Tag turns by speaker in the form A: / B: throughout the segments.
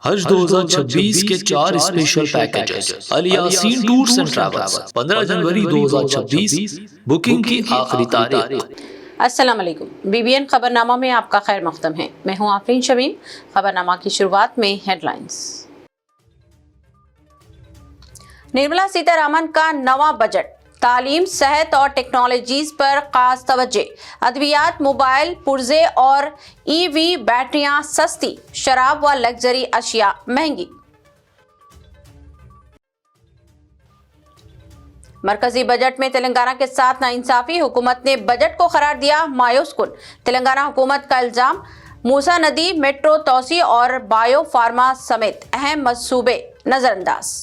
A: حج 2026 کے 4 special packages Alyaseen tours and travels 15 جنوری 2026 booking کی آخری تاریخ۔
B: السلام علیکم، بی بی این خبرنامہ میں آپ کا خیر مقدم ہے۔ میں ہوں آفرین شمیم۔ خبرنامہ کی شروعات میں ہیڈ لائنز۔ نرملا سیتا رامن کا نواں بجٹ، تعلیم، صحت اور ٹیکنالوجیز پر خاص توجہ۔ ادویات، موبائل پرزے اور ای وی بیٹریاں سستی، شراب و لگژری اشیاء مہنگی۔ مرکزی بجٹ میں تلنگانہ کے ساتھ ناانصافی، حکومت نے بجٹ کو قرار دیا مایوس کن۔ تلنگانہ حکومت کا الزام، موسیٰ ندی میٹرو توسیع اور بایو فارما سمیت اہم منصوبے نظر انداز۔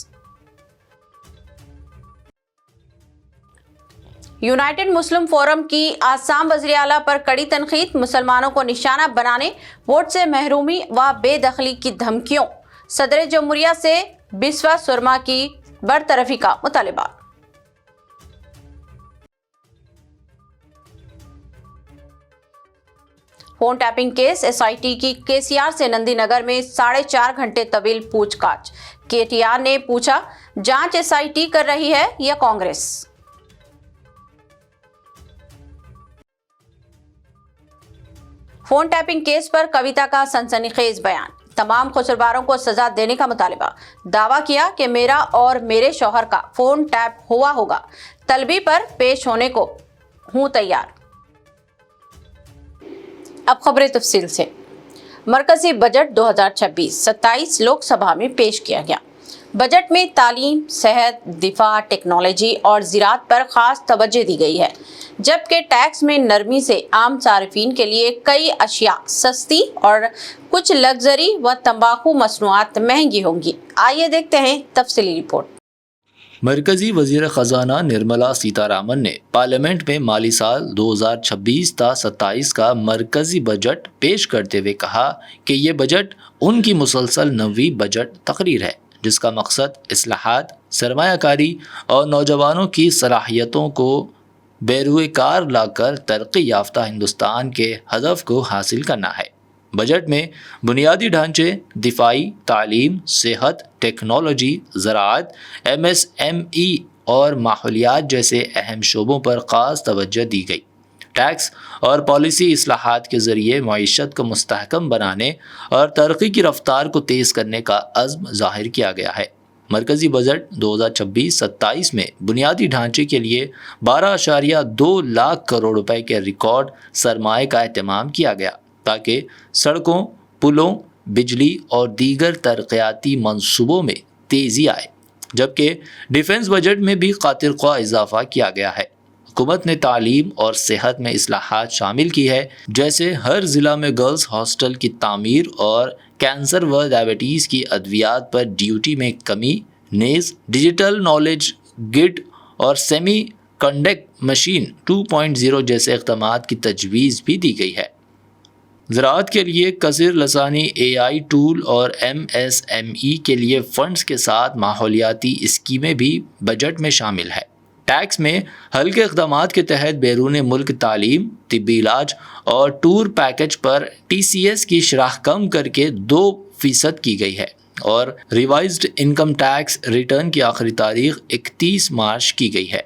B: یونائیٹڈ مسلم فورم کی آسام وزیر اعلیٰ پر کڑی تنقید، مسلمانوں کو نشانہ بنانے، ووٹ سے محرومی و بے دخلی کی دھمکیوں۔ صدر جمہوریہ سے بسوا سرما کی برطرفی کا مطالبہ۔ Phone tapping case, S I T کی کے سی آر سے نندی نگر میں 4.5 گھنٹے طویل پوچھ گچھ۔ کے ٹی آر نے پوچھا، جانچ ایس آئی ٹی کر رہی ہے یا کانگریس؟ فون ٹیپنگ کیس پر کویتا کا سنسنی خیز بیان، تمام قصورواروں کو سزا دینے کا مطالبہ۔ دعویٰ کیا کہ میرا اور میرے شوہر کا فون ٹیپ ہوا ہوگا، طلبی پر پیش ہونے کو ہوں تیار۔ اب خبریں تفصیل سے۔ مرکزی بجٹ 2026-27 لوک سبھا میں پیش کیا گیا۔ بجٹ میں تعلیم، صحت، دفاع، ٹیکنالوجی اور زراعت پر خاص توجہ دی گئی ہے، جبکہ ٹیکس میں نرمی سے عام صارفین کے لیے کئی اشیاء سستی اور کچھ لگژری و تمباکو مصنوعات مہنگی ہوں گی۔ آئیے دیکھتے ہیں تفصیلی رپورٹ۔
A: مرکزی وزیر خزانہ نرملا سیتا رامن نے پارلیمنٹ میں مالی سال 2026-27 کا مرکزی بجٹ پیش کرتے ہوئے کہا کہ یہ بجٹ ان کی مسلسل 9ویں بجٹ تقریر ہے، جس کا مقصد اصلاحات، سرمایہ کاری اور نوجوانوں کی صلاحیتوں کو بیروئے کار لا کر ترقی یافتہ ہندوستان کے ہدف کو حاصل کرنا ہے۔ بجٹ میں بنیادی ڈھانچے، دفاعی، تعلیم، صحت، ٹیکنالوجی، زراعت، ایم ایس ایم ای اور ماحولیات جیسے اہم شعبوں پر خاص توجہ دی گئی۔ ٹیکس اور پالیسی اصلاحات کے ذریعے معیشت کو مستحکم بنانے اور ترقی کی رفتار کو تیز کرنے کا عزم ظاہر کیا گیا ہے۔ مرکزی بجٹ 2026-27 میں بنیادی ڈھانچے کے لیے 12.2 لاکھ کروڑ روپے کے ریکارڈ سرمایہ کا اہتمام کیا گیا تاکہ سڑکوں، پلوں، بجلی اور دیگر ترقیاتی منصوبوں میں تیزی آئے، جبکہ ڈیفنس بجٹ میں بھی خاطر خواہ اضافہ کیا گیا ہے۔ حکومت نے تعلیم اور صحت میں اصلاحات شامل کی ہے، جیسے ہر ضلع میں گرلز ہاسٹل کی تعمیر اور کینسر و ڈائبٹیز کی ادویات پر ڈیوٹی میں کمی، نیز ڈیجیٹل نالج گرڈ اور سیمی کنڈکٹر مشین 2.0 جیسے اقدامات کی تجویز بھی دی گئی ہے۔ زراعت کے لیے کثیر لسانی اے آئی ٹول اور ایم ایس ایم ای کے لیے فنڈز کے ساتھ ماحولیاتی اسکیمیں بھی بجٹ میں شامل ہے۔ ٹیکس میں ہلکے اقدامات کے تحت بیرون ملک تعلیم، طبی علاج اور ٹور پیکج پر ٹی سی ایس کی شرح کم کر کے 2% کی گئی ہے، اور ریوائزڈ انکم ٹیکس ریٹرن کی آخری تاریخ 31 مارچ کی گئی ہے۔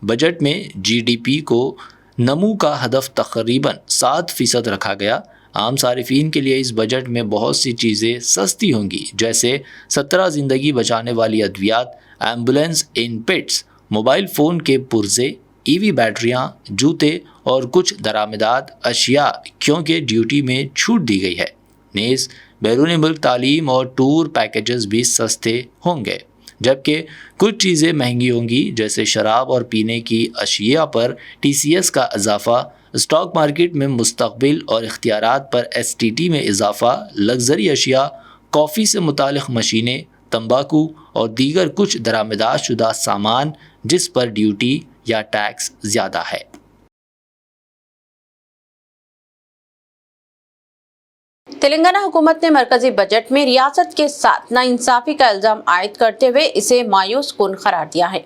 A: بجٹ میں جی ڈی پی کو نمو کا ہدف تقریباً 7% رکھا گیا۔ عام صارفین کے لیے اس بجٹ میں بہت سی چیزیں سستی ہوں گی، جیسے 17 زندگی بچانے والی ادویات، ایمبولینس ان پٹس، موبائل فون کے پرزے، ای وی بیٹریاں، جوتے اور کچھ درآمدات اشیاء کیونکہ ڈیوٹی میں چھوٹ دی گئی ہے۔ نیز بیرون ملک تعلیم اور ٹور پیکیجز بھی سستے ہوں گے، جبکہ کچھ چیزیں مہنگی ہوں گی، جیسے شراب اور پینے کی اشیاء پر ٹی سی ایس کا اضافہ، اسٹاک مارکیٹ میں مستقبل اور اختیارات پر ایس ٹی ٹی میں اضافہ، لگژری اشیاء، کافی سے متعلق مشینیں، تمباکو اور دیگر کچھ درآمدات شدہ سامان جس پر ڈیوٹی یا ٹیکس زیادہ ہے۔
B: तेलंगाना हुकूमत ने मरकजी बजट में रियासत के साथ नाइंसाफी का इल्जाम आयद करते हुए इसे मायूस कुन करार दिया है।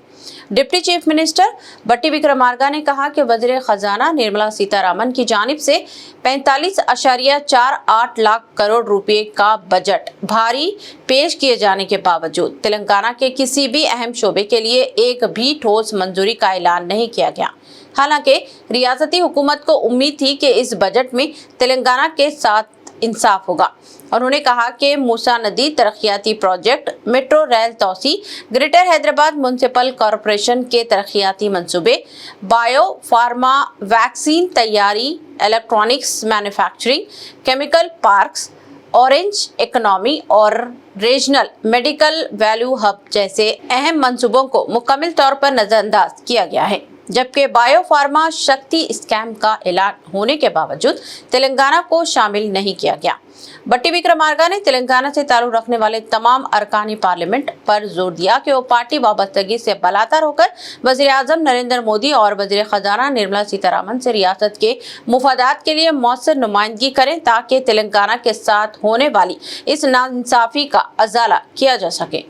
B: डिप्टी चीफ मिनिस्टर बट्टी विक्रमार्का ने कहा कि वज़ीर खजाना निर्मला सीतारामन की जानिब से 45.48 लाख करोड़ रुपए का बजट भारी पेश किए जाने के बावजूद तेलंगाना के किसी भी अहम शोबे के लिए एक भी ठोस मंजूरी का ऐलान नहीं किया गया। हालांकि रियासती हुकूमत को उम्मीद थी कि इस बजट में तेलंगाना के साथ इंसाफ होगा। उन्होंने कहा कि मूसा नदी तरक्याती प्रोजेक्ट, मेट्रो रेल तोसी, ग्रेटर हैदराबाद म्युनिसिपल कॉरपोरेशन के तरक्याती मंसूबे, बायो फार्मा वैक्सीन तैयारी, electronics manufacturing, chemical parks, orange economy और रीजनल मेडिकल वैल्यू हब जैसे अहम मंसूबों को मुकम्मल तौर पर नजरअंदाज किया गया है। जबकि बायो फार्मा शक्ति स्कैम का ऐलान होने के बावजूद तेलंगाना को शामिल नहीं किया गया। बट्टी विक्रमार्का ने तेलंगाना से ताल्लुक रखने वाले तमाम अरकानी पार्लियामेंट पर जोर दिया कि वो पार्टी वाबस्तगी से बालातर होकर वज़ीर आज़म नरेंद्र मोदी और वज़ीर खजाना निर्मला सीतारामन से रियासत के मुफादात के लिए मौसर नुमाइंदगी करें ताकि तेलंगाना के साथ होने वाली इस नाइंसाफी का अजाला किया जा सके।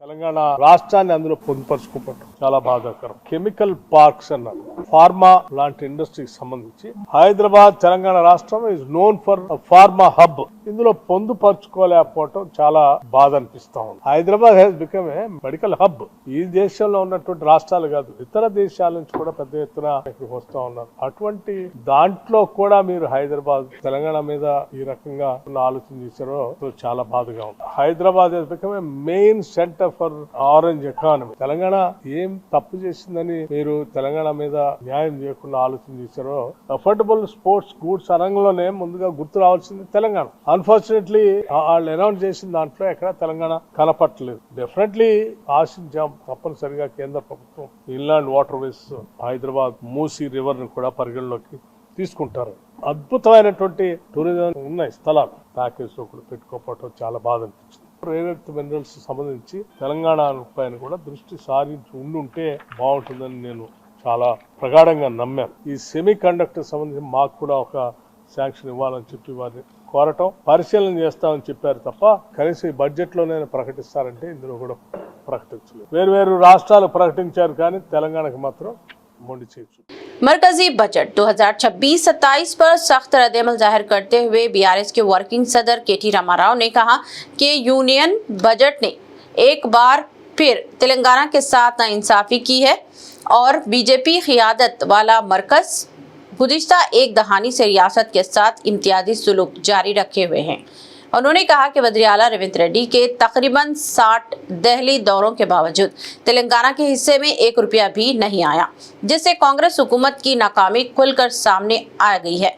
C: తెలంగాణ రాష్ట్రాన్ని అందులో పొందుపరుచుకోవడం చాలా బాధాకరం. కెమికల్ పార్క్స్ అన్నారు, ఫార్మా లాంటి ఇండస్ట్రీకి సంబంధించి హైదరాబాద్ తెలంగాణ రాష్ట్రం is known for pharma hub. ఇందులో పొందుపరుచుకోలేకపోవటం చాలా బాధ అనిపిస్తా ఉంది. Hyderabad has become a medical hub. ఈ దేశంలో ఉన్నటువంటి రాష్ట్రాలు కాదు, ఇతర దేశాల నుంచి కూడా పెద్ద ఎత్తున ఇక్కడికి వస్తూ ఉన్నారు. అటువంటి దాంట్లో కూడా మీరు హైదరాబాద్ తెలంగాణ మీద ఈ రకంగా ఆలోచన చేశారో చాలా బాధగా ఉంది. Hyderabad has become a main centre for orange economy. Telangana ఏం తప్పు చేసిందని మీరు తెలంగాణ మీద న్యాయం చేయకుండా ఆలోచన చేశారో, అఫోర్డబుల్ స్పోర్ట్స్ గూడ్స్ రంగంలోనే ముందుగా గుర్తు రావాల్సింది తెలంగాణ. అన్ఫార్చునేట్లీ వాళ్ళు అనౌన్స్ చేసిన దాంట్లో ఎక్కడ తెలంగాణ కనపట్టలేదు. డెఫినెట్లీ ఆశించాం తప్పనిసరిగా కేంద్ర ప్రభుత్వం inland water ways Hyderabad Musi river ను కూడా పరిగణలోకి తీసుకుంటారు. అద్భుతమైనటువంటి టూరిజం ఉన్నాయి స్థలాలు, ప్యాకేజ్ లో కూడా పెట్టుకోకపోవటం చాలా బాధ అనిపించింది. రేర్ ఎర్త్ మినరల్స్ సంబంధించి తెలంగాణ పైన కూడా దృష్టి సారించి ఉండుంటే బాగుంటుందని నేను చాలా ప్రగాఢంగా నమ్మాను. ఈ సెమీ కండక్టర్ సంబంధించి మాకు కూడా ఒక శాంక్షన్ ఇవ్వాలని చెప్పి వారిని కోరటం, పరిశీలన చేస్తామని చెప్పారు తప్ప కనీసం ఈ బడ్జెట్ లోనే ప్రకటిస్తారంటే ఇందులో కూడా ప్రకటించలేదు. వేరు రాష్ట్రాలు ప్రకటించారు కానీ తెలంగాణకు మాత్రం మొండి చేయొచ్చు.
B: मरकजी बजट 2026-27 पर सख्त रद्द-ए-अमल जाहिर करते हुए बीआरएस के वर्किंग सदर केटी रामाराव ने कहा कि यूनियन बजट ने एक बार फिर तेलंगाना के साथ नाइंसाफी की है और बीजेपी क़ियादत वाला मरकज गुज़िश्ता एक दहानी से रियासत के साथ इम्तियाजी सुलूक जारी रखे हुए हैं। उन्होंने कहा कि वज़ीर आला रेवंत रेड्डी के तकरीबन 60 दिल्ली दौरों के बावजूद तेलंगाना के हिस्से में 1 रुपया भी नहीं आया, जिससे कांग्रेस हुकूमत की नाकामी खुलकर सामने आ गई है।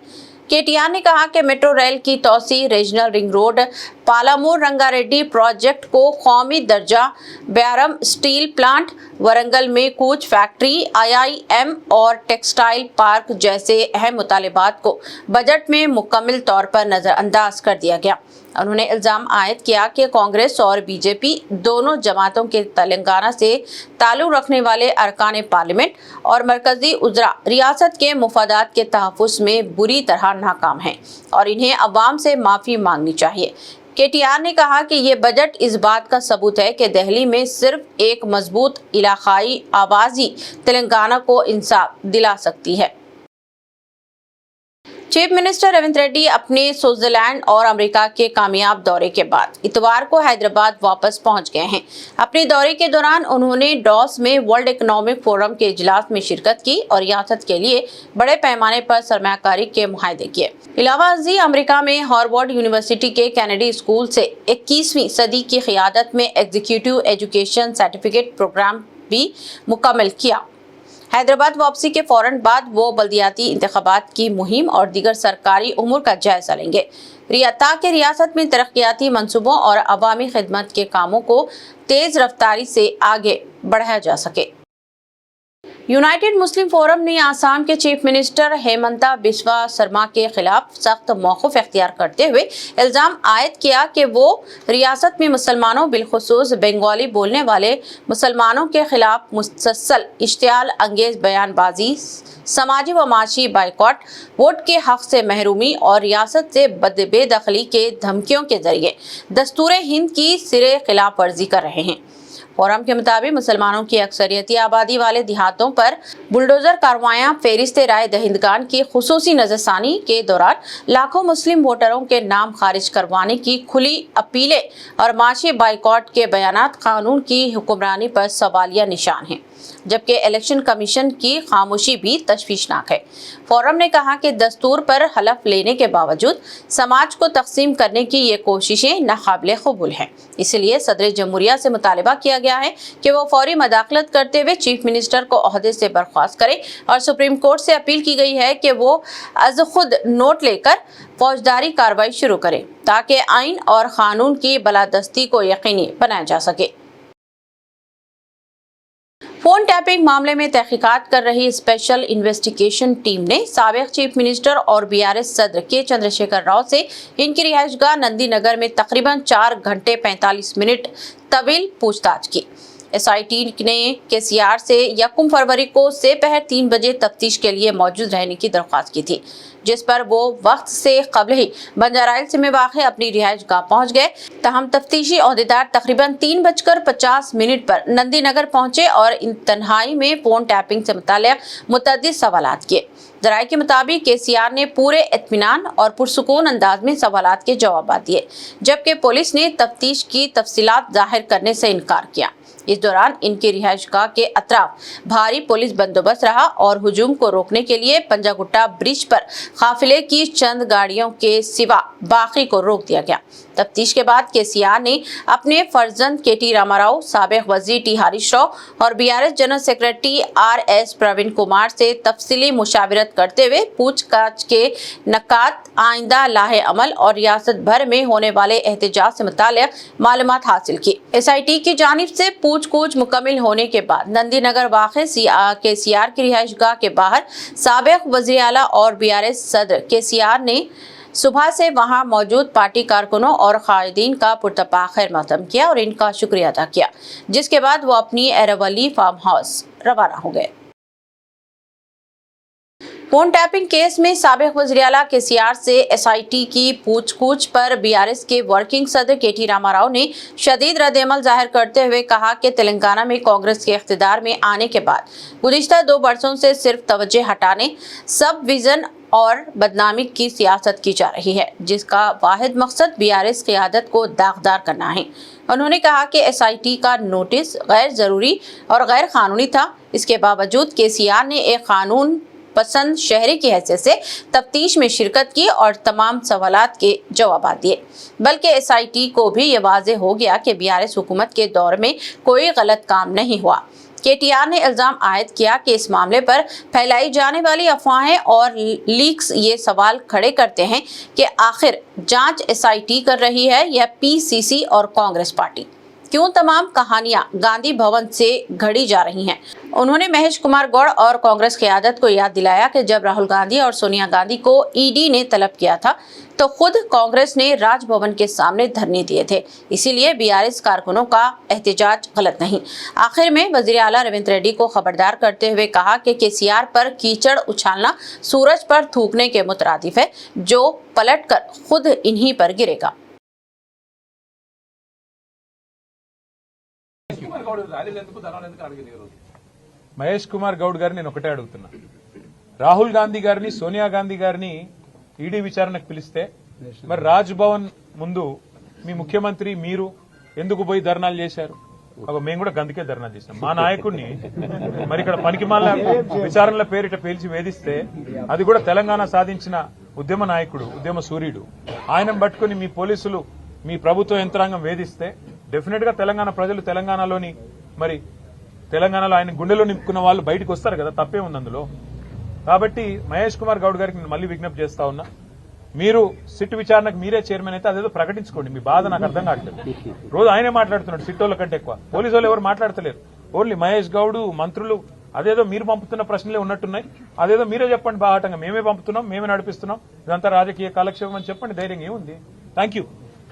B: केटीआर ने कहा कि मेट्रो रेल की तोसी, regional ring road, Palamuru Rangareddy project को कौमी दर्जा, ब्यारम स्टील प्लांट, वरंगल में कूच फैक्ट्री, IIM और टेक्सटाइल पार्क जैसे अहम मुतालिबात को बजट में मुकम्मल तौर पर नज़रअंदाज कर दिया गया। उन्होंने इल्ज़ाम आयद किया कि कांग्रेस और बीजेपी दोनों जमातों के तेलंगाना से ताल्लुक़ रखने वाले अरकान पार्लियामेंट और मरकजी उज़रा रियासत के मुफादात के तहफ़्फ़ुज़ में बुरी तरह नाकाम हैं और इन्हें अवाम से माफ़ी मांगनी चाहिए। केटीआर ने कहा कि ये बजट इस बात का सबूत है कि दिल्ली में सिर्फ एक मजबूत इलाकाई आवाज़ ही तेलंगाना को इंसाफ दिला सकती है। चीफ मिनिस्टर रेवंत रेड्डी अपने स्विट्जरलैंड और अमेरिका के कामयाब दौरे के बाद इतवार को हैदराबाद वापस पहुंच गए हैं। अपने दौरे के दौरान उन्होंने डॉस में वर्ल्ड इकोनॉमिक फोरम के इजलास में शिरकत की और रियासत के लिए बड़े पैमाने पर सरमायाकारी के मुआहदे किए। इलावा अजी अमेरिका में हार्वर्ड यूनिवर्सिटी के कैनेडी स्कूल से 21वीं सदी की क़ियादत में एग्जीक्यूटिव एजुकेशन सर्टिफिकेट प्रोग्राम भी मुकम्मल किया। हैदराबाद वापसी के फौरन बाद वो बल्दियाती इंतखाबात की मुहिम और दीगर सरकारी उमूर का जायजा लेंगे ताकि रियासत में तरक्याती मंसूबों और अवामी खिदमत के कामों को तेज रफ्तारी से आगे बढ़ाया जा सके। यूनाइटेड मुस्लिम फोरम ने आसाम के चीफ मिनिस्टर हेमंता बिस्वा शर्मा के खिलाफ सख्त मौक़िफ़ इख्तियार करते हुए इल्ज़ाम आयद किया कि वो रियासत में मुसलमानों बिलखुसूस बंगाली बोलने वाले मुसलमानों के खिलाफ मुसलसल इश्तियाल अंगेज बयानबाजी, समाजी व माशी बाइकॉट, वोट के हक से महरूमी और रियासत से बेदखली के धमकियों के जरिए दस्तूर हिंद की सिरे खिलाफ वर्जी कर रहे हैं। फोरम के मुताबिक मुसलमानों की अक्सरियती आबादी वाले देहातों पर बुलडोजर कार्रवाइयां, फेरिस्त राय दहिंदगान की खुसूसी नजरसानी के दौरान लाखों मुस्लिम वोटरों के नाम खारिज करवाने की खुली अपीलें और माशी बाइकॉट के बयानात कानून की हुक्मरानी पर सवालिया निशान हैं, जबकि इलेक्शन कमीशन की खामोशी भी तशवीशनाक है। फोरम ने कहा कि दस्तूर पर हलफ लेने के बावजूद समाज को तकसीम करने की ये कोशिशें नाकाबिले कबूल हैं। इसलिए सदर जमहूरिया से मुतालबा किया गया है कि वो फौरी मदाखलत करते हुए चीफ मिनिस्टर को ओहदे से बर्खास्त करें और सुप्रीम कोर्ट से अपील की गई है कि वो अज खुद नोट लेकर फौजदारी कार्रवाई शुरू करें ताकि आइन और कानून की बलादस्ती को यकीनी बनाया जा सके। फोन टैपिंग मामले में तहकीकात कर रही स्पेशल इन्वेस्टिगेशन टीम ने साबिक चीफ मिनिस्टर और बीआरएस सदर के चंद्रशेखर राव से इनकी रिहाइशगाह नंदी नगर में तकरीबन 4 घंटे 45 मिनट तवील पूछताछ की। एसआईटी ने केसीआर से 1 फरवरी को दोपहर 3 बजे तफ्तीश के लिए मौजूद रहने की दरख्वास्त की थी, जिस पर वो वक्त से कबल ही बंजाराइल्स में वाक़े अपनी रिहाइश गाह पहुँच गए। तहम तफ्तीशी अहदेदार तकरीबन 3:50 पर नंदी नगर पहुँचे और इन तन्हाई में फोन टैपिंग से मुताल्लिक़ मुतअद्दिद सवालात किए। ज़राए के मुताबिक केसीआर ने पूरे इत्मीनान और पुरसुकून अंदाज में सवालात के जवाब दिए, जबकि पुलिस ने तफ्तीश की तफसीलात जाहिर करने से इनकार किया। इस दौरान इनकी रिहाइशगाह के अतराफ भारी पुलिस बंदोबस्त रहा और हुजूम को रोकने के लिए पंजागुट्टा ब्रिज पर काफिले की चंद गाड़ियों के सिवा बाकी को रोक दिया गया। तफ्तीश के बाद केसीआर ने अपने फर्जंद केटी रामाराव, साबिक वजीर टी हरीश राव और BRS general secretary RS Praveen Kumar से तफसीली मुशावरत करते हुए पूछताछ के नकात, आइंदा लाहे अमल और रियासत भर में होने वाले एहतजाज से मुताल्लिक़ मालूमात हासिल की। एसआईटी की जानिब से पूछ मुकम्मल होने के बाद नंदी नगर वाक़े केसीआर की रिहाइशगाह के बाहर साबिक वज़ीर आला और बीआरएस सदर केसीआर ने सुबह से वहां मौजूद पार्टी कारकुनों और कायदीन का पुरतपा खैर मक़दम किया और इनका शुक्रिया अदा किया, जिसके बाद वो अपनी एरावली फार्म हाउस रवाना हो गए। फोन टैपिंग केस में साबिक वज़ीर आला केसीआर से एसआईटी की पूछ पर बीआरएस के वर्किंग सदर केटी रामाराव ने शदीद रद्द-ए-अमल जाहिर करते हुए कहा कि तेलंगाना में कांग्रेस के इख्तिदार में आने के बाद गुज़िश्ता 2 बरसों से सिर्फ तवज्जो हटाने, सब विजन और बदनामी की सियासत की जा रही है, जिसका वाहिद मकसद बीआरएस क़यादत को दागदार करना है। उन्होंने कहा कि एसआईटी का नोटिस गैर ज़रूरी और गैर कानूनी था। इसके बावजूद केसीआर ने एक कानून पसंद शहरी की हैसियत से तफ्तीश में शिरकत की और तमाम सवालात के जवाब दिए, बल्कि एसआईटी को भी ये वाज़ेह हो गया कि बीआरएस हुकूमत के दौर में कोई गलत काम नहीं हुआ। केटीआर ने इल्ज़ाम आयद किया कि इस मामले पर फैलाई जाने वाली अफवाहें और लीक्स ये सवाल खड़े करते हैं कि आखिर जांच एसआईटी कर रही है या पीसीसी और कांग्रेस पार्टी। क्यों तमाम कहानियां गांधी भवन से घड़ी जा रही हैं। उन्होंने महेश कुमार गौड़ और कांग्रेस क़यादत को याद दिलाया कि जब राहुल गांधी और सोनिया गांधी को ईडी ने तलब किया था तो खुद कांग्रेस ने राजभवन के सामने धरने दिए थे, इसीलिए बीआरएस कारकुनों का एहतजाज गलत नहीं। आखिर में वज़ीर आला रेवंत रेड्डी को खबरदार करते हुए कहा कि केसीआर पर कीचड़ उछालना सूरज पर थूकने के मुतरादिफ है, जो पलट कर खुद इन्हीं पर गिरेगा।
D: మహేష్ కుమార్ గౌడ్ గారిని నేను ఒకటే అడుగుతున్నా, రాహుల్ గాంధీ గారిని, సోనియా గాంధీ గారిని ఈడీ విచారణకు పిలిస్తే మరి రాజ్ భవన్ ముందు మీ ముఖ్యమంత్రి మీరు ఎందుకు పోయి ధర్నాలు చేశారు? మేము కూడా గందుకే ధర్నా చేసినాం. మా నాయకుడిని మరి ఇక్కడ పనికిమాల విచారణల పేరిట పేల్చి వేధిస్తే అది కూడా తెలంగాణ సాధించిన ఉద్యమ నాయకుడు, ఉద్యమ సూర్యుడు, ఆయనను పట్టుకుని మీ పోలీసులు, మీ ప్రభుత్వ యంత్రాంగం వేధిస్తే డెఫినెట్ గా తెలంగాణ ప్రజలు, తెలంగాణలోని మరి తెలంగాణలో ఆయన గుండెలో నింపుకున్న వాళ్ళు బయటకు వస్తారు కదా, తప్పే ఉంది అందులో. కాబట్టి మహేష్ కుమార్ గౌడ్ గారికి నేను మళ్ళీ విజ్ఞప్తి చేస్తా ఉన్నా, మీరు సిట్ విచారణకు మీరే చైర్మన్ అయితే అదేదో ప్రకటించుకోండి. మీ బాధ నాకు అర్థం కావట్లేదు. రోజు ఆయనే మాట్లాడుతున్నాడు సిట్ వాళ్ళ కంటే ఎక్కువ. పోలీసు వాళ్ళు ఎవరు మాట్లాడతలేరు. ఓన్లీ మహేష్ గౌడ్, మంత్రులు, అదేదో మీరు పంపుతున్న ప్రశ్నలే ఉన్నట్టున్నాయి. అదేదో మీరే చెప్పండి బాహాటంగా, మేమే పంపుతున్నాం, మేమే నడిపిస్తున్నాం, ఇదంతా రాజకీయ కాలక్షేపం అని చెప్పండి, ధైర్యంగా ఏముంది. థ్యాంక్ యూ,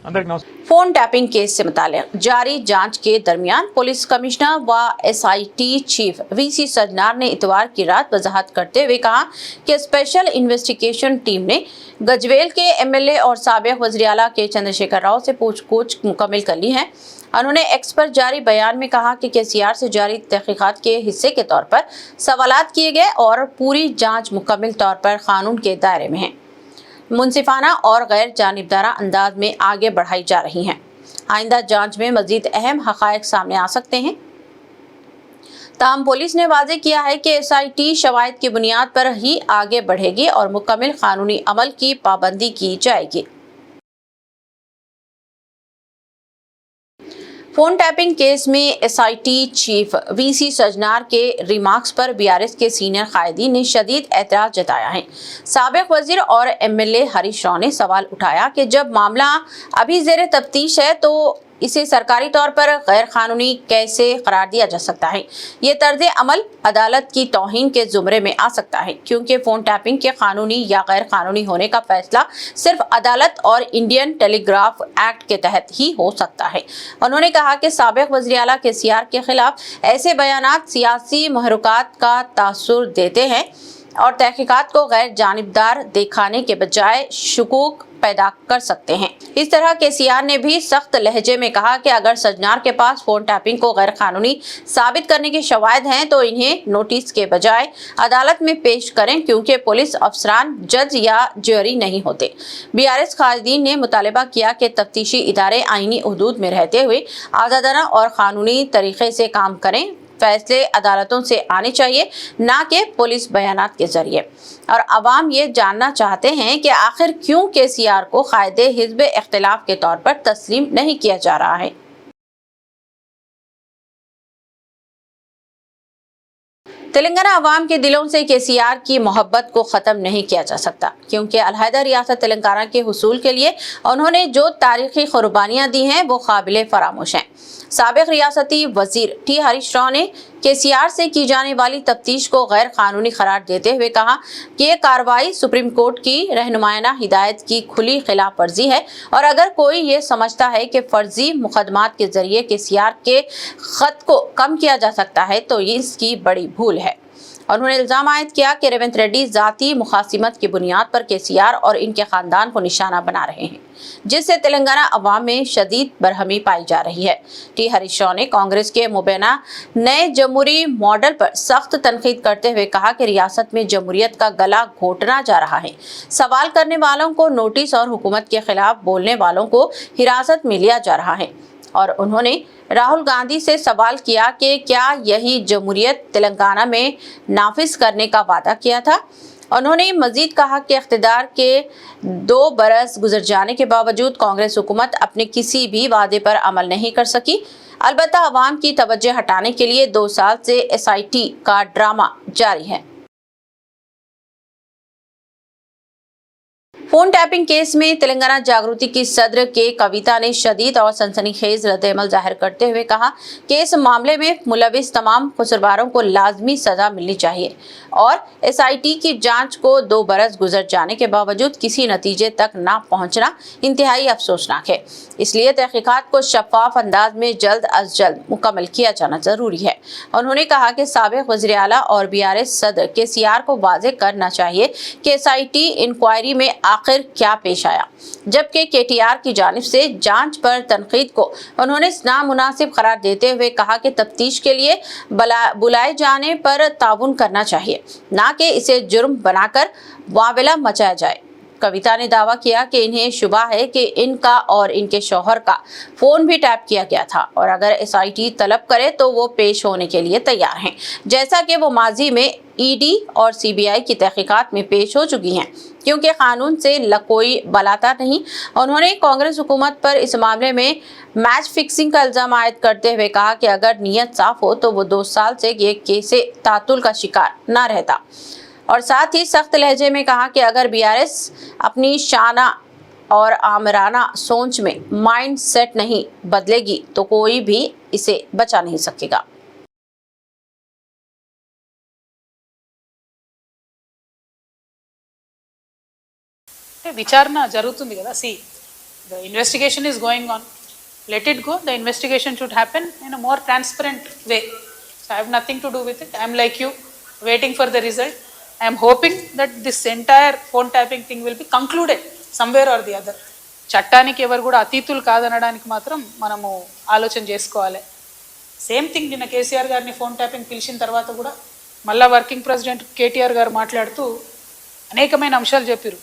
D: అందరికి నమస్కారం.
B: फोन टैपिंग केस से मुताल्लिक जारी जांच के दरमियान पुलिस कमिश्नर व SIT चीफ VC सजनार ने इतवार की रात वजाहत करते हुए कहा कि स्पेशल इन्वेस्टिगेशन टीम ने गजवेल के MLA और साबिक वज़ीर आला के चंद्रशेखर राव से पूछताछ मुकम्मल कर ली है। उन्होंने एक्स पर जारी बयान में कहा कि KCR से जारी तहकीकात के हिस्से के तौर पर सवालात किए गए और पूरी जांच मुकम्मल तौर पर कानून के दायरे में है, मुनसिफाना और गैर जानिबदारा अंदाज में आगे बढ़ाई जा रही हैं। आइंदा जांच में मजीद अहम हक़ाइक़ सामने आ सकते हैं। ताहम पुलिस ने वाज़ेह किया है कि SIT शवाहिद की बुनियाद पर ही आगे बढ़ेगी और मुकम्मल कानूनी अमल की पाबंदी की जाएगी। फोन टैपिंग केस में SIT चीफ VC सजनार के रिमार्क्स पर BRS के सीनियर कायदीन ने शदीद एतराज जताया है। साबिक वजीर और MLA हरीश राव ने सवाल उठाया कि जब मामला अभी ज़ेर तफ्तीश है तो इसे सरकारी तौर पर गैर कानूनी कैसे करार दिया जा सकता है। ये तर्ज अमल अदालत की तौहीन के ज़ुमरे में आ सकता है, क्योंकि फ़ोन टैपिंग के कानूनी या गैर कानूनी होने का फैसला सिर्फ अदालत और इंडियन टेलीग्राफ एक्ट के तहत ही हो सकता है। उन्होंने कहा कि साबिक वज़ीर आला KCR के खिलाफ ऐसे बयानात सियासी महरुकात का तासुर देते हैं और तहकीकात को गैर जानिबदार दिखाने के बजाय शुकूक पैदा कर सकते हैं। इस तरह KCR ने भी सख्त लहजे में कहा कि अगर सजनार के पास फोन टैपिंग को गैर कानूनी साबित करने के शवाहिद हैं तो इन्हें नोटिस के बजाय अदालत में पेश करें, क्योंकि पुलिस अफसरान जज या ज्यूरी नहीं होते। BRS कायदीन ने मुतालबा किया कि तफ्तीशी इदारे आईनी हदूद में रहते हुए आज़ादाना और कानूनी तरीके से काम करें। फैसले अदालतों से आने चाहिए, ना कि पुलिस बयानात के जरिए। और अवाम ये जानना चाहते हैं कि आखिर क्यों KCR को कायदे हिज़्ब इख्तिलाफ के तौर पर तस्लीम नहीं किया जा रहा है। तेलंगाना अवाम के दिलों से KCR की मोहब्बत को ख़त्म नहीं किया जा सकता, क्योंकि अलहदा रियासत तेलंगाना के हुसूल के लिए उन्होंने जो तारीख़ी कुर्बानियाँ दी हैं वो काबिल फरामोश हैं। साबिक रियासती वजीर T हरीश राव ने KCR से की जाने वाली तफ्तीश को गैर कानूनी करार देते हुए कहा कि ये कार्रवाई सुप्रीम कोर्ट की रहनुमायाना हिदायत की खुली खिलाफ वर्जी है, और अगर कोई ये समझता है कि फर्जी मुकदमात के जरिए KCR के खत को कम किया जा सकता है तो ये इसकी बड़ी भूल है। उन्होंने इल्ज़ाम आयद किया कि रेवंत रेड्डी ज़ाती मुखासिमत की बुनियाद पर KCR और इनके ख़ानदान को निशाना बना रहे हैं, जिससे तेलंगाना अवाम में शदीद बरहमी पाई जा रही है। T हरीश राव ने कांग्रेस के मुबैना नए जमहूरी मॉडल पर सख्त तनकीद करते हुए कहा कि रियासत में जमहूरियत का गला घोटना जा रहा है। सवाल करने वालों को नोटिस और हुकूमत के खिलाफ बोलने वालों को हिरासत में लिया जा रहा है। और उन्होंने राहुल गांधी से सवाल किया कि क्या यही जमहूरियत तेलंगाना में नाफिज करने का वादा किया था। उन्होंने मजीद कहा कि इख्तिदार के 2 बरस गुजर जाने के बावजूद कांग्रेस हुकूमत अपने किसी भी वादे पर अमल नहीं कर सकी। अलबत्ता अवाम की तवज्जो हटाने के लिए 2 साल से SIT का ड्रामा जारी है। फोन टैपिंग केस में तेलंगाना जागृति की सदर के कविता ने शदीद और सनसनीखेज रद्द-ए-अमल जाहिर करते हुए कहा कि इस मामले में मुलविस तमाम कसूरवारों को लाजमी सजा मिलनी चाहिए और SIT की जांच को 2 बरस गुजर जाने के बावजूद किसी नतीजे तक न पहुंचना इंतहाई अफसोसनाक है। इसलिए तहकीकात को शफाफ अंदाज में जल्द अज जल्द मुकम्मल किया जाना जरूरी है। उन्होंने कहा कि साबिक वज़ीर आला और BRS सदर KCR को वाज़ेह करना चाहिए कि SIT इंक्वायरी में आखिर क्या पेश आया, जबकि KTR की जानिब से जांच पर तनकीद को उन्होंने नामुनासिब करार देते हुए कहा कि तफ्तीश के लिए बुलाए जाने पर ताउन करना चाहिए, ना कि इसे जुर्म बनाकर वावेला मचाया जाए। कविता ने दावा किया कि इन्हें शुबा है कि इनका और इनके शौहर का फोन भी टैप किया गया था और अगर SIT तलब करे तो वो पेश होने के लिए तैयार हैं, जैसा कि वो माजी में ED और CBI की तहकीकात में पेश हो चुकी हैं, क्योंकि कानून से कोई बलाता नहीं। उन्होंने कांग्रेस हुकूमत पर इस मामले में मैच फिक्सिंग का इल्जाम आयद करते हुए कहा कि अगर नीयत साफ हो तो वो 2 साल से ये केस तातुल का शिकार न रहता, और साथ ही सख्त लहजे में कहा कि अगर BRS अपनी शाना और आमराना सोच में माइंड सेट नहीं बदलेगी तो कोई भी इसे बचा नहीं सकेगा।
E: విచారణ జరుగుతుంది కదా. See the investigation is going on, let it go. The investigation should happen in a more transparent way. So I have nothing to do with it. I am like you, waiting for the result. I am hoping that this entire phone tapping thing will be concluded somewhere or the other. చట్టానికి ఎవరు కూడా అతీతులు కాదనడానికి మాత్రం మనము ఆలోచన చేసుకోవాలి. Same thing నిన్న కేసీఆర్ గారిని phone tapping పిలిచిన తర్వాత కూడా మళ్ళా వర్కింగ్ ప్రెసిడెంట్ కేటీఆర్ గారు మాట్లాడుతూ అనేకమైన అంశాలు చెప్పారు.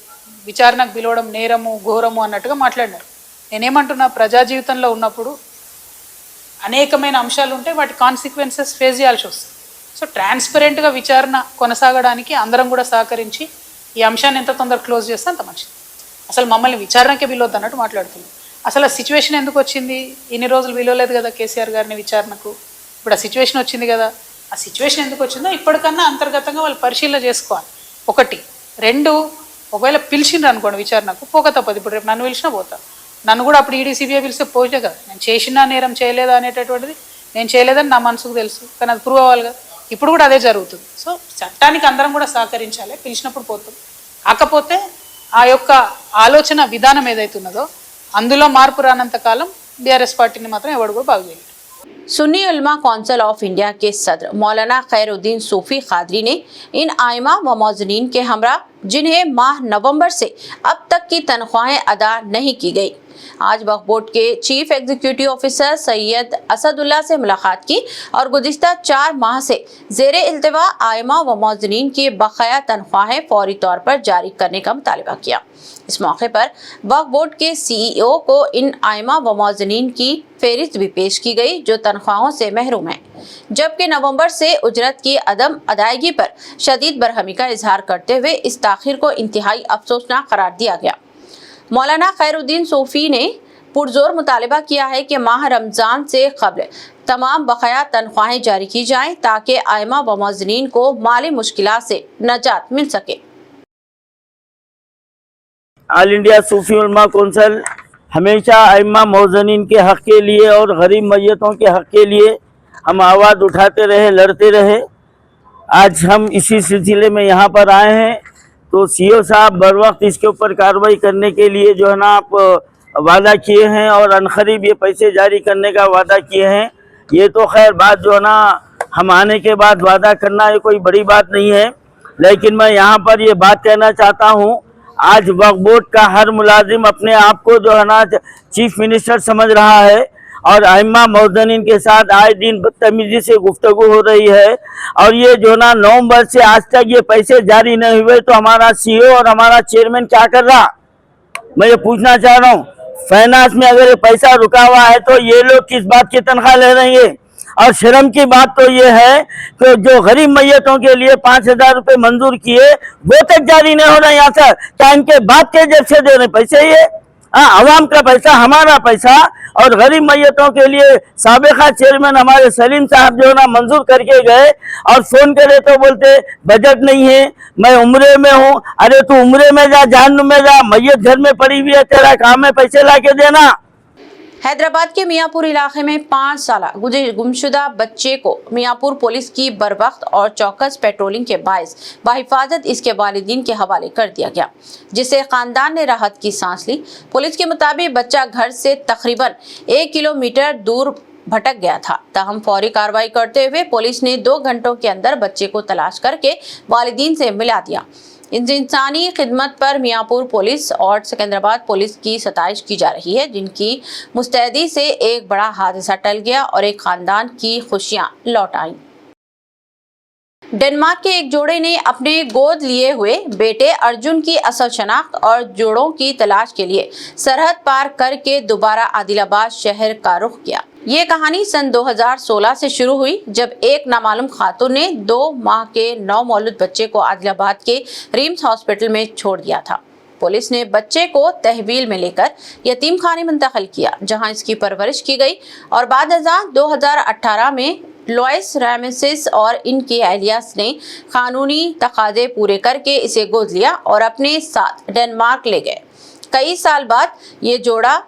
E: విచారణకు పిలవడం నేరము ఘోరము అన్నట్టుగా మాట్లాడినారు. నేనేమంటున్నా, ప్రజా జీవితంలో ఉన్నప్పుడు అనేకమైన అంశాలు ఉంటాయి, వాటి కాన్సిక్వెన్సెస్ ఫేస్ చేయాల్సి వస్తుంది. సో ట్రాన్స్పరెంట్గా విచారణ కొనసాగడానికి అందరం కూడా సహకరించి ఈ అంశాన్ని ఎంత తొందరగా క్లోజ్ చేస్తే అంత మంచిది. అసలు మమ్మల్ని విచారణకే పిలవద్దు అన్నట్టు మాట్లాడుతున్నాం. అసలు ఆ సిచ్యువేషన్ ఎందుకు వచ్చింది? ఇన్ని రోజులు పిలవలేదు కదా కేసీఆర్ గారిని విచారణకు, ఇప్పుడు ఆ సిచ్యువేషన్ వచ్చింది కదా. ఆ సిచ్యువేషన్ ఎందుకు వచ్చిందో ఇప్పటికన్నా అంతర్గతంగా వాళ్ళు పరిశీలన చేసుకోవాలి. ఒకటి. రెండు, ఒకవేళ పిలిచిండ్రు అనుకోండి విచారణకు, పోక తప్పదు. ఇప్పుడు రేపు నన్ను పిలిచినా పోతా. నన్ను కూడా అప్పుడు ఈడీ సిబిఐ పిలిస్తే పోతే కదా, నేను చేసినా నేరం చేయలేదా అనేటటువంటిది నేను చేయలేదని నా మనసుకు తెలుసు, కానీ అది ప్రూవ్ అవ్వాలి కదా. ఇప్పుడు కూడా అదే జరుగుతుంది. సో చట్టానికి అందరం కూడా సహకరించాలి, పిలిచినప్పుడు పోతాం. కాకపోతే ఆ యొక్క ఆలోచన విధానం ఏదైతున్నదో అందులో మార్పు రానంత కాలం బీఆర్ఎస్ పార్టీని మాత్రం ఎవడు కూడా బాగు చేయలేదు.
B: सुन्नी उलमा कौंसिल ऑफ इंडिया के सदर मौलाना खैरुद्दीन सूफी कादरी ने इन आइमा व मौजनीन के हमरा जिन्हें माह नवंबर से अब तक की तनख्वाहें अदा नहीं की गई, आज वक्फ बोर्ड के chief executive officer Syed Asadullah से मुलाकात की और गुज़िश्ता 4 माह से ज़ेरे इल्तिवा आइमा व मौजनीन की बकाया तनख्वाहें फौरी तौर पर जारी करने का मुतालबा किया। इस मौके पर वक्फ बोर्ड के सीईओ को इन आइमा व मौजनीन की फहरिस्त भी पेश की गई जो तनख्वाहों से महरूम हैं, जबकि नवंबर से उजरत की अदम अदायगी पर शदीद बरहमी का इजहार करते हुए इस ताखिर को इंतहाई अफसोसनाक करार दिया गया। मौलाना खैरुद्दीन सूफी ने पुरजोर मुतालबा किया है कि माह रमज़ान से कब्ल तमाम बकाया तनख्वाहें जारी की जाएं ताकि आइमा व मौजनीन को माली मुश्किलात से नजात मिल सके।
F: ऑल इंडिया सूफी उलमा कौंसिल हमेशा आइम्मा मौजनीन के हक़ के लिए और गरीब मैयतों के हक़ के लिए हम आवाज़ उठाते रहे, लड़ते रहे। आज हम इसी सिलसिले में यहाँ पर आए हैं, तो सीओ साहब बर वक्त इसके ऊपर कार्रवाई करने के लिए जो है ना आप वादा किए हैं और अनखरीब ये पैसे जारी करने का वादा किए हैं। ये तो खैर बात जो है ना हम आने के बाद वादा करना ये कोई बड़ी बात नहीं है, लेकिन मैं यहाँ पर ये बात कहना चाहता हूँ, आज वक्फ बोर्ड का हर मुलाजिम अपने आप को जो है ना चीफ मिनिस्टर समझ रहा है और आइम्मा मौजनीन के साथ आए दिन बदतमीजी से गुफ्तगू हो रही है। और ये जो ना नवंबर से आज तक ये पैसे जारी नहीं हुए, तो हमारा सीईओ और हमारा चेयरमैन क्या कर रहा? मैं ये पूछना चाह रहा हूँ, फाइनेंस में अगर ये पैसा रुका हुआ है तो ये लोग किस बात की तनख्वाह ले रही है? और शर्म की बात तो ये है कि जो गरीब मैयतों के लिए 5,000 रुपये मंजूर किए वो तक जारी नहीं हो रहा यहाँ से। क्या इनके बाप के जेब से दे रहे पैसे? ये आवाम का पैसा, हमारा पैसा। और गरीब मैयतों के लिए साबिका चेयरमैन हमारे सलीम साहब जो ना मंजूर करके गए और फोन करे तो बोलते बजट नहीं है, मैं उम्रे में हूँ। अरे तू उम्रे में जा, जहन्नुम में जा, मैयत घर में पड़ी हुई है, तेरा काम है पैसे ला के देना।
B: हैदराबाद के मियाँपुर इलाके में 5 साल गुमशुदा बच्चे को मियाँपुर पुलिस की बरवक्त और चौकस पेट्रोलिंग के बायस बाहिफाजत इसके वालिदीन के हवाले कर दिया गया, जिससे खानदान ने राहत की सांस ली। पुलिस के मुताबिक बच्चा घर से तकरीबन 1 किलोमीटर दूर भटक गया था। ताहम फौरी कार्रवाई करते हुए पुलिस ने 2 घंटों के अंदर बच्चे को तलाश करके वालिदीन से मिला दिया। इंसानी खिदमत पर मियाँपुर पुलिस और सिकंदराबाद पुलिस की सताइश की जा रही है, जिनकी मुस्तैदी से एक बड़ा हादसा टल गया और एक खानदान की खुशियां लौट आईं। डेनमार्क के एक जोड़े ने अपने गोद लिए हुए बेटे अर्जुन की असल शनाख्त और जोड़ों की तलाश के लिए सरहद पार करके दोबारा आदिलाबाद शहर का रुख किया। ये कहानी सन 2016 से शुरू हुई, जब एक नामालूम खातून ने 2 माह के नवमौलूद बच्चे को आदिलाबाद के रिम्स हॉस्पिटल में छोड़ दिया था। पुलिस ने बच्चे को तहवील में लेकर यतीम खाने मुंतकिल किया, जहां इसकी परवरिश की गई और बाद 2018 में लॉइस रैमेसिस और इनके एलियास ने कानूनी तकाजे पूरे करके इसे गोद लिया और अपने साथ डेनमार्क ले गए। कई साल बाद ये जोड़ा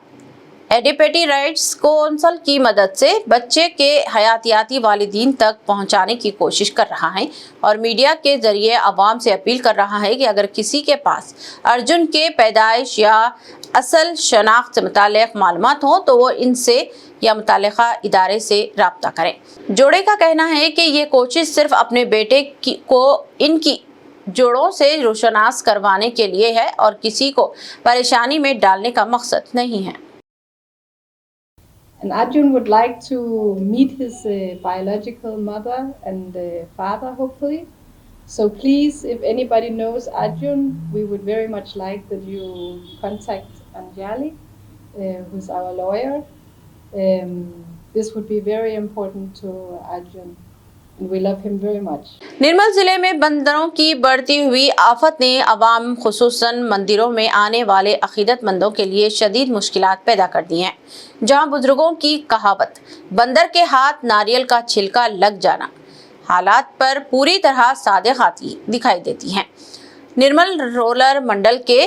B: एडिपेटी राइट्स कौंसिल की मदद से बच्चे के हयातियाती वालिदीन तक पहुंचाने की कोशिश कर रहा है और मीडिया के जरिए आवाम से अपील कर रहा है कि अगर किसी के पास अर्जुन के पैदाइश या असल शनाख्त से मुताल्लिक़ मालूमात हो तो वो इनसे या मुताल्लिक़ा इदारे से राब्ता करें। जोड़े का कहना है कि ये कोशिश सिर्फ अपने बेटे को इनकी जोड़ों से रोशनास करवाने के लिए है और किसी को परेशानी में डालने का मकसद नहीं है।
G: And Arjun would like to meet his biological mother and father, hopefully. So please, if anybody knows Arjun, we would very much like that you contact Anjali, who's our lawyer. This would be very important to Arjun. We love him very much.
B: निर्मल जिले में बंदरों की बढ़ती हुई आफत ने अवाम खुसूसन मंदिरों में आने वाले अकीदतमंदों के लिए शदीद मुश्किलात पैदा कर दी हैं। जहां बुजुर्गों की कहावत बंदर के हाथ नारियल का छिलका लग जाना हालात पर पूरी तरह सादिक आती दिखाई देती हैं। निर्मल रोलर मंडल के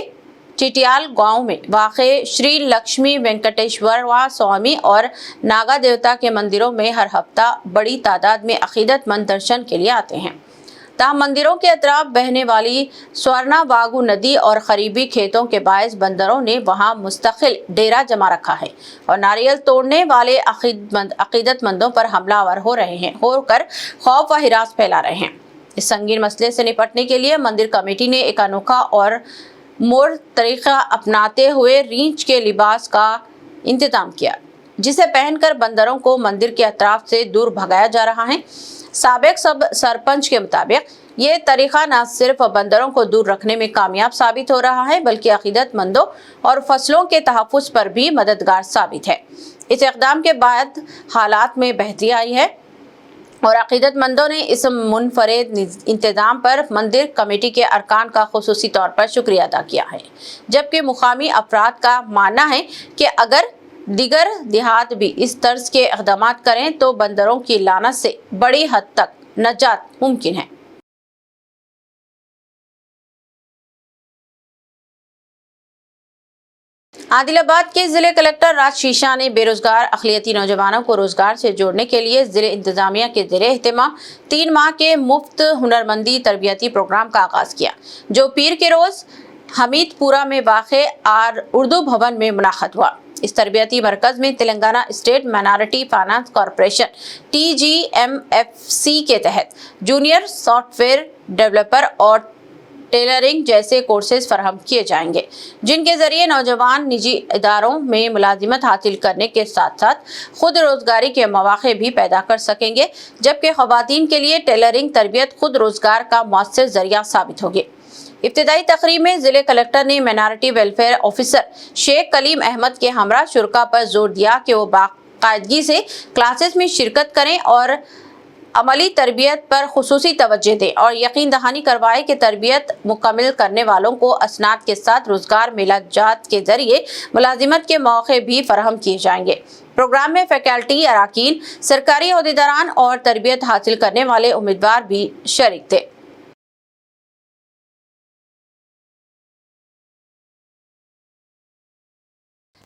B: चिटियाल गांव में वाक़े श्री लक्ष्मी वेंकटेश्वर स्वामी और नागा देवता के मंदिरों में हर हफ्ता बड़ी तादाद में अकीदतमंद दर्शन के लिए आते हैं। ताहम मंदिरों के अतराफ बहने वाली स्वर्णा वागु नदी और करीबी खेतों के बायस बंदरों ने वहां मुस्तकिल डेरा जमा रखा है और नारियल तोड़ने वाले अकीदतमंदों पर हमलावर होकर खौफ व हिरास फैला रहे हैं। इस संगीन मसले से निपटने के लिए मंदिर कमेटी ने एक अनोखा और मोर तरीका अपनाते हुए रींच के लिबास का इंतजाम किया, जिसे पहनकर बंदरों को मंदिर के अतराफ से दूर भगाया जा रहा है। साबिक सब सरपंच के मुताबिक ये तरीका न सिर्फ बंदरों को दूर रखने में कामयाब साबित हो रहा है बल्कि अकीदतमंदों और फसलों के तहफ़्फ़ुज़ पर भी मददगार साबित है। इस इक़दाम के बाद हालात में बेहतरी आई है और अकीदतमंदों ने इस मुनफरिद इंतज़ाम पर मंदिर कमेटी के अरकान का खुसूसी तौर पर शुक्रिया अदा किया है, जबकि मुकामी अफराद का मानना है कि अगर दिगर देहात भी इस तर्ज के इक़दाम करें तो बंदरों की लानत से बड़ी हद तक नजात मुमकिन है। आदिलाबाद के जिले कलेक्टर राज शीशा ने बेरोजगार अक़लियती नौजवानों को रोजगार से जोड़ने के लिए जिले इंतजामिया के ज़ेरे एहतिमाम 3 माह के मुफ्त हुनरमंदी तरबियती प्रोग्राम का आगाज़ किया, जो पीर के रोज़ हमीदपुरा में वाक़े उर्दू भवन में मुनाक़द हुआ। इस तरबियती मरकज़ में Telangana state minority finance corporation TGMFC के तहत जूनियर सॉफ्टवेयर डेवलपर और टेलरिंग जैसे कोर्सेज फराहम किए जाएंगे, जिनके जरिए नौजवान निजी इदारों में मुलाजिमत हासिल करने के साथ साथ खुद रोजगारी के मौके भी पैदा कर सकेंगे, जबकि ख़वातीन के लिए टेलरिंग तरबियत खुद रोजगार का मौसर जरिया साबित होगी। इब्तिदाई तकरीब में जिले कलेक्टर ने minority welfare officer Sheikh Kaleem Ahmed के हमरा शुरा पर जोर दिया कि वो बाकायदगी से क्लासेस में शिरकत करें और अमली तरबियत पर खुसूसी तवज्जो दें और यकीन दहानी करवाए कि तरबियत मुकम्मल करने वालों को असनाद के साथ रोजगार मेलाजात के जरिए मुलाजिमत के मौके भी फराहम किए जाएंगे। प्रोग्राम में फैकल्टी, अराकीन, सरकारी अहदेदारान और तरबियत हासिल करने वाले उम्मीदवार भी शरीक थे।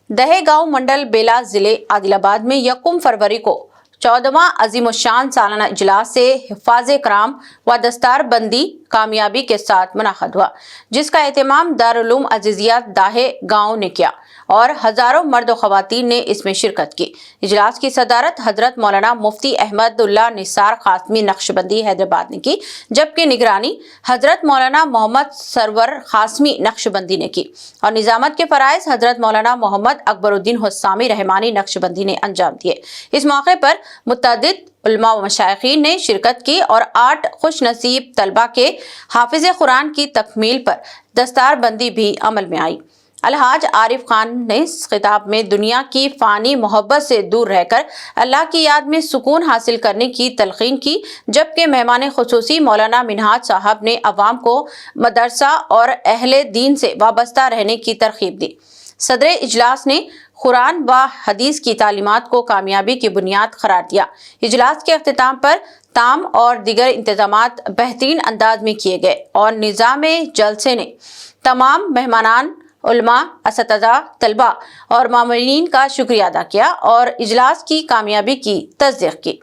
B: दहेगांव मंडल बेला जिले आदिलाबाद में 1 फरवरी को 14वां अजीमुशान सालाना इजलास से हिफाज कराम व दस्तार बंदी कामयाबी के साथ मुनाक़द हुआ, जिसका एहतमाम दारुल उलूम अज़ीज़िया दाहे गांव ने किया और हजारों मर्द व ख़वातीन ने इसमें शिरकत की। इजलास की सदारत हजरत मौलाना मुफ्ती अहमदुल्लाह निसार क़ासमी नक्शबंदी हैदराबाद ने की, जबकि निगरानी हजरत मौलाना मोहम्मद सरवर क़ासमी नक्शबंदी ने की और निज़ामत के फ़राइज़ हजरत मौलाना मोहम्मद अकबरुद्दीन हुस्सामी रहमानी नक्शबंदी ने अंजाम दिए। इस मौके पर मुतअद्दिद उलमा व मशाइखीन ने शिरकत की और 8 खुश नसीब तलबा के हाफिज़ कुरान की तकमील पर दस्तार बंदी भी अमल में आई। अलहाज आरिफ खान ने इस खिताब में दुनिया की फ़ानी मोहब्बत से दूर रहकर अल्लाह की याद में सुकून हासिल करने की तलकीन की, जबकि मेहमान खुसूसी मौलाना मिनहाज साहब ने अवाम को मदरसा और अहले दीन से वाबस्ता रहने की तरगीब दी। सदर इजलास ने कुरान व हदीस की तालीमात को कामयाबी की बुनियाद करार दिया। इजलास के अख्तिताम पर ताम और दीगर इंतजामात बेहतरीन अंदाज में किए गए और निज़ाम जलसे ने तमाम मेहमानान उलमा, असतज़ा, तलबा और मामूलीन का शुक्रिया अदा किया और इजलास की कामयाबी की तस्दीक की।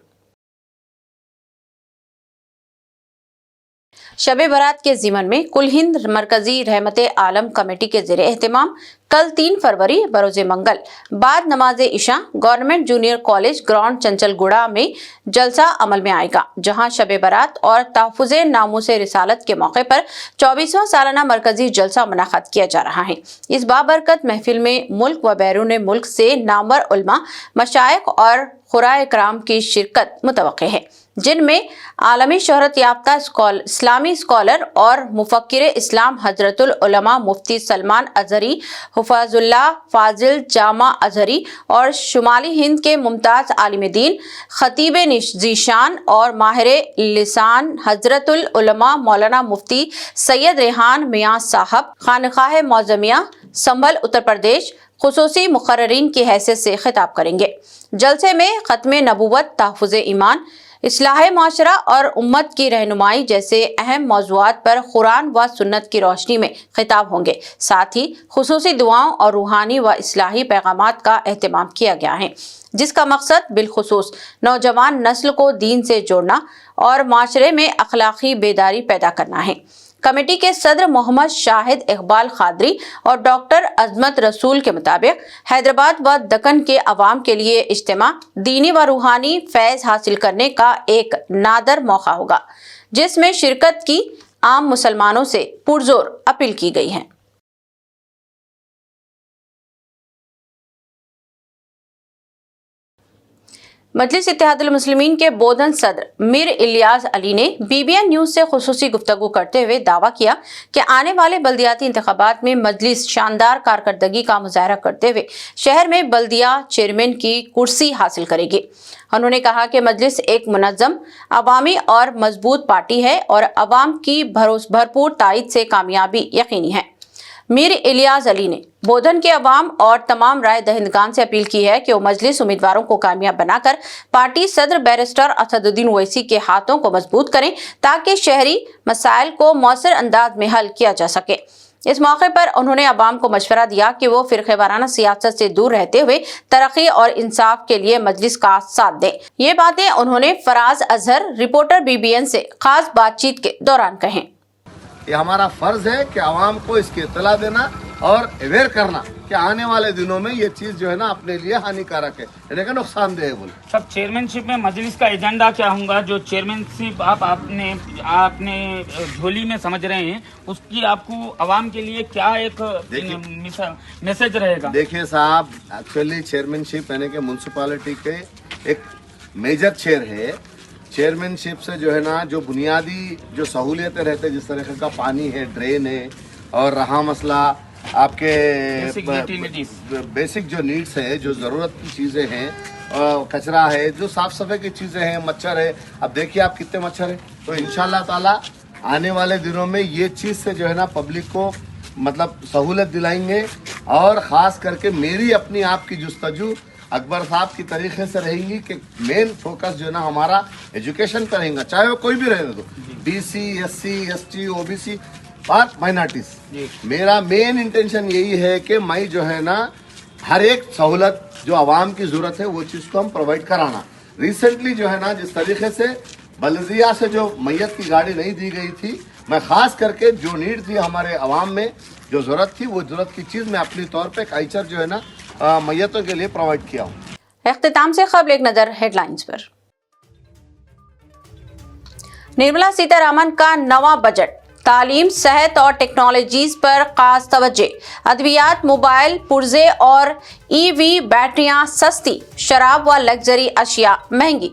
B: शब-ए बारात के ज़िमन में कुल हिंद मरकजी रहमते आलम कमेटी के ज़ेरे एहतिमाम कल 3 फरवरी बरोज़े मंगल बाद नमाज इशा government junior college ground Chanchalguda में जलसा अमल में आएगा, जहां शब-ए बारात और तहफ़्फ़ुज़े नामूसे रिसालत के मौके पर 24वां सालाना मरकजी जलसा मुनक़्क़द किया जा रहा है। इस बाबरकत महफिल में मुल्क व बैरून मुल्क से नामवर उलमा, मशाइख और खुराए कराम की शिरकत मुतवक्के है, जिनमें आलमी शोहरत याफ्ता इस्लामी स्कॉलर और मुफक्किर इस्लाम हजरतुल उलमा मुफ्ती सलमान अजहरी, हुफ़ाज़ुल्लाह फाजिल जामा अजहरी और शुमाली हिंद के मुमताज़ आलिम दीन, खतीब ज़ीशान और माहिर लिसान हजरतुल उलमा मौलाना मुफ्ती सैयद रेहान मियाँ साहब, खानकाह मौज़मिया संभल उत्तर प्रदेश खुसूसी मुक़र्ररीन की हैसियत से खिताब करेंगे। जलसे में ख़त्म नबूवत, तहफ़्फ़ुज़ ईमान, इस्लाह माशरा और उम्मत की रहनुमाई जैसे अहम मौज़ूआत पर कुरान व सुन्नत की रोशनी में खिताब होंगे। साथ ही खुसूसी दुआओं और रूहानी व इस्लाही पैगामात का एहतमाम किया गया है, जिसका मकसद बिलखुसूस नौजवान नस्ल को दीन से जोड़ना और माशरे में अखलाकी बेदारी पैदा करना है। कमेटी के सदर मोहम्मद शाहिद इकबाल खादरी और डॉक्टर अजमत रसूल के मुताबिक हैदराबाद व दक्कन के अवाम के लिए इज्तिमा दीनी व रूहानी फैज़ हासिल करने का एक नादर मौका होगा, जिसमें शिरकत की आम मुसलमानों से पुरजोर अपील की गई है। मजलिस इत्तेहादुल मुस्लिमीन के बोधन सदर मीर इलियास अली ने BBN न्यूज़ से खुसूसी गुफ्तगू करते हुए दावा किया कि आने वाले बल्दियाती इंतखाबात में मजलिस शानदार कारकर्दगी का मुजाहरा करते हुए शहर में बल्दिया चेयरमैन की कुर्सी हासिल करेगी। उन्होंने कहा कि मजलिस एक मुनज़्ज़म, अवामी और मजबूत पार्टी है और अवाम की भरपूर तायद से कामयाबी यकीनी है। मीर इलियास अली ने बोधन के अवाम और तमाम राय दहिंदगान से अपील की है कि वो मजलिस उम्मीदवारों को कामयाब बनाकर पार्टी सदर बैरिस्टर असदुद्दीन ओवैसी के हाथों को मजबूत करें, ताकि शहरी मसाइल को मौसर अंदाज में हल किया जा सके। इस मौके पर उन्होंने अवाम को मशवरा दिया कि वो फिरक़ेवाराना सियासत से दूर रहते हुए तरक्की और इंसाफ के लिए मजलिस का साथ दें। ये बातें उन्होंने फराज अजहर, रिपोर्टर BBN से खास बातचीत के दौरान कहें।
H: ये हमारा फर्ज है कि आवाम को इसकी इत्तला देना और अवेयर करना कि आने वाले दिनों में ये चीज़ जो है ना अपने लिए हानिकारक है, यानी कि नुकसानदेह है। बोले
F: सब चेयरमैनशिप में मजलिस का एजेंडा क्या होगा? जो चेयरमैनशिप आपने झोली में समझ रहे हैं, उसकी आपको आवाम के लिए क्या एक मैसेज रहेगा?
H: देखिए साहब, एक्चुअली चेयरमैनशिप यानी कि म्यूनसिपालिटी के एक मेजर चेयर है। चेयरमैनशिप से जो है ना जो बुनियादी जो सहूलियतें रहते हैं, जिस तरह का पानी है, ड्रेन है, और रहा मसला आपके बेसिक जो नीड्स है, जो ज़रूरत की चीज़ें हैं, कचरा है, जो साफ़ सफाई की चीज़ें हैं, मच्छर है। अब देखिए आप कितने मच्छर है। तो इंशाल्लाह ताला आने वाले दिनों में ये चीज़ से जो है ना पब्लिक को मतलब सहूलत दिलाएंगे। और ख़ास करके मेरी अपनी आपकी जुस्तजू अकबर साहब की तरीके से रहेंगी कि मेन फोकस जो है ना हमारा एजुकेशन पर रहेगा, चाहे वो कोई भी रहे, तो BC, SC, ST, OBC और माइनॉरिटीज। मेरा मेन इंटेंशन यही है कि मैं जो है ना हर एक सहूलत जो आवाम की जरूरत है वो चीज़ को हम प्रोवाइड कराना। रिसेंटली जो है ना जिस तरीके से बल्दिया से जो मैयत की गाड़ी नहीं दी गई थी, मैं खास करके जो नीड थी हमारे आवाम में, जो ज़रूरत थी, वो ज़रूरत की चीज़ मैं अपनी तौर पे काइचर जो है ना मैयतों के लिए प्रोवाइड किया हूँ।
B: इख्तिताम से क़ब्ल एक नज़र हेडलाइंस पर। निर्मला सीतारामन का नवा बजट, तालीम, सेहत और टेक्नोलॉजीज पर खास तवज्जो, अद्वियात, मोबाइल पुर्जे और EV बैटरियां सस्ती, शराब व लग्जरी अशिया महंगी।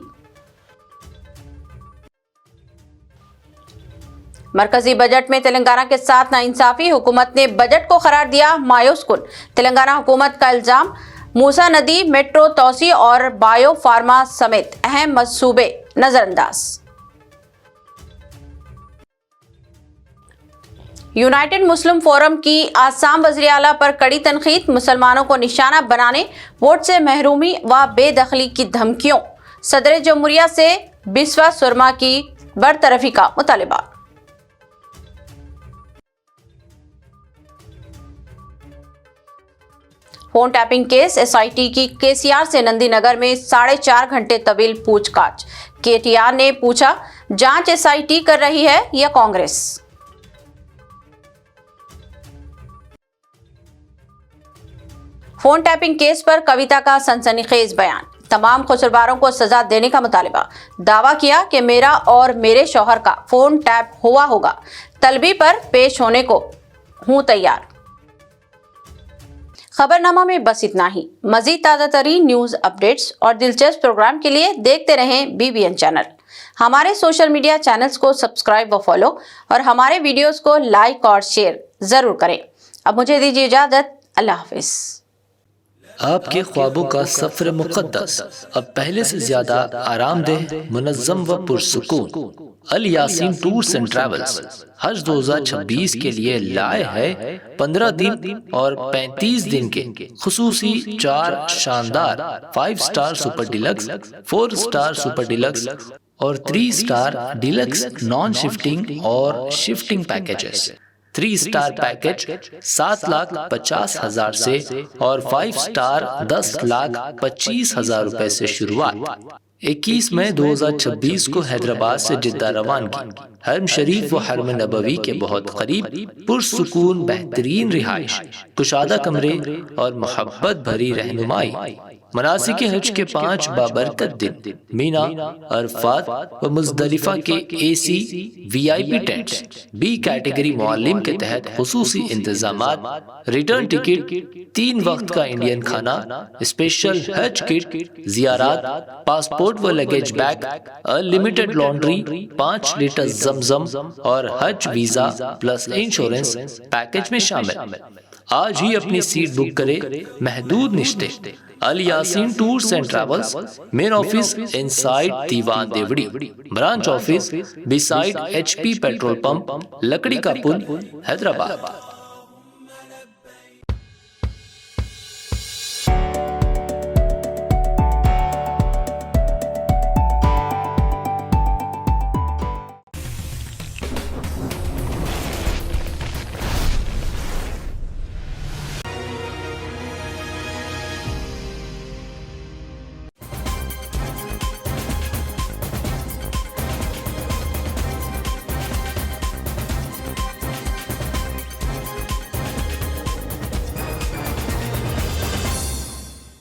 B: मरकजी बजट में तेलंगाना के साथ नाइंसाफी, हुकूमत ने बजट को करार दिया मायूस कुन। तेलंगाना हुकूमत का इल्जाम, मूसा नदी, मेट्रो तोसी और बायो फार्मा समेत अहम मंसूबे नजरअंदाज। यूनाइटेड मुस्लिम फोरम की आसाम वज़ीर आला पर कड़ी तनकीद, मुसलमानों को निशाना बनाने, वोट से महरूमी व बेदखली की धमकियों, सदर जमहूरिया से बिस्वा सुरमा की बरतरफी का मुतालिबा। फोन टैपिंग केस एसआईटी की केसीआर से नंदीनगर में 4.5 घंटे तवील पूछताछ। केटीआर ने पूछा, जांच एसआईटी कर रही है या कांग्रेस? फोन टैपिंग केस पर कविता का सनसनीखेज बयान, तमाम कसूरवारों को सजा देने का मुतालिबा। दावा किया कि मेरा और मेरे शौहर का फोन टैप हुआ होगा, तलबी पर पेश होने को हूं तैयार। खबरनामा में बस इतना ही। मजीद ताज़ा तरीन न्यूज़ अपडेट्स और दिलचस्प प्रोग्राम के लिए देखते रहें BBN चैनल। हमारे सोशल मीडिया चैनल्स को सब्सक्राइब व फॉलो और हमारे वीडियोस को लाइक और शेयर ज़रूर करें। अब मुझे दीजिए इजाज़त। अल्लाह हाफिज़।
A: आपके ख्वाबों का सफर मुक़द्दस अब पहले से ज्यादा आरामदेह, मुनज़्ज़म व पुरसुकून। अल यासीन टूर्स एंड ट्रैवल्स हज 2026 के लिए लाए है 15 दिन और 35 दिन के खुसूसी 4 शानदार 5 star super deluxe, 4 star super deluxe और 3 स्टार डिलक्स नॉन शिफ्टिंग और शिफ्टिंग पैकेजेस। 3 स्टार पैकेज 7,50,000 से और 5 स्टार 10,25,000 रुपए से शुरुआत। 21 मई 2026 को हैदराबाद से जिद्दा रवानगी। हरम शरीफ व हरम नबवी के बहुत करीब पुरसुकून बेहतरीन रिहाइश, कुशादा कमरे और मोहब्बत भरी रहनुमाई। मनासिक हज के 5 बाबरकत दिन मीना, अरफात व मुज़दलिफा के AC VIP tents, B category मुअल्लिम के तहत खुसूसी इंतजामात, रिटर्न टिकट, 3 वक्त का इंडियन खाना, स्पेशल हज किट, जियारात, पासपोर्ट व luggage bag, unlimited laundry, 5 litre जमजम और हज वीजा प्लस इंश्योरेंस पैकेज में शामिल। आज ही अपनी सीट बुक करे, महदूद निश्ते। Al Yaseen tours and travels, main office inside Deewan Devdi, branch office beside HP petrol pump, Lakdi ka pull, Hyderabad.